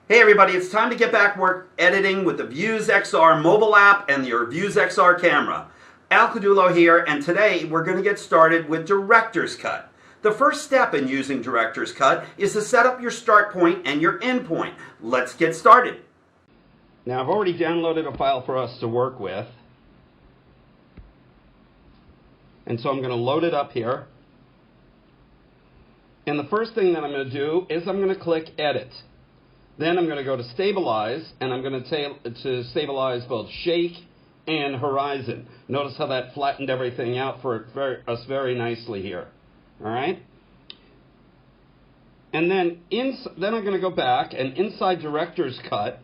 Hey everybody, it's time to get back work editing with the Vuze XR mobile app and your Vuze XR camera. Caudullo here, and today we're going to get started with Director's Cut. The first step in using Director's Cut is to set up your start point and your end point. Let's get started. Now I've already downloaded a file for us to work with. And so I'm going to load it up here. And the first thing that I'm going to do is I'm going to click Edit. Then I'm going to go to Stabilize, and I'm going to stabilize both shake and horizon. Notice how that flattened everything out for us very nicely here. All right? And then I'm going to go back, and inside Director's Cut,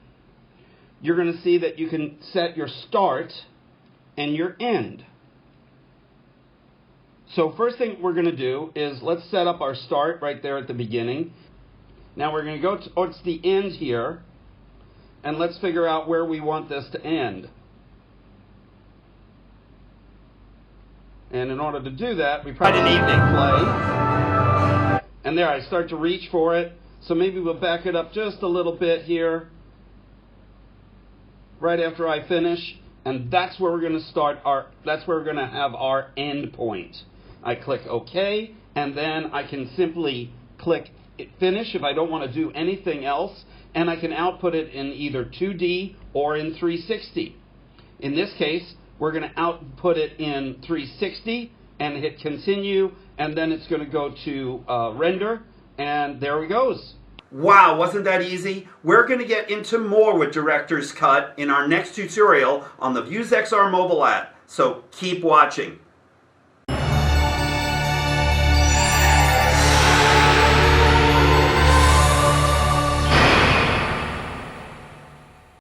you're going to see that you can set your start and your end. So first thing we're going to do is let's set up our start right there at the beginning. Now we're going to go towards the end here, and let's figure out where we want this to end. And in order to do that, we probably an evening play. And there, I start to reach for it. So maybe we'll back it up just a little bit here, right after I finish. And that's where we're going to start that's where we're going to have our end point. I click OK, and then I can simply click Finish if I don't want to do anything else, and I can output it in either 2D or in 360. In this case, we're going to output it in 360 and hit Continue, and then it's going to go to Render, and there it goes. Wow, wasn't that easy? We're going to get into more with Director's Cut in our next tutorial on the Vuze XR mobile app, so keep watching.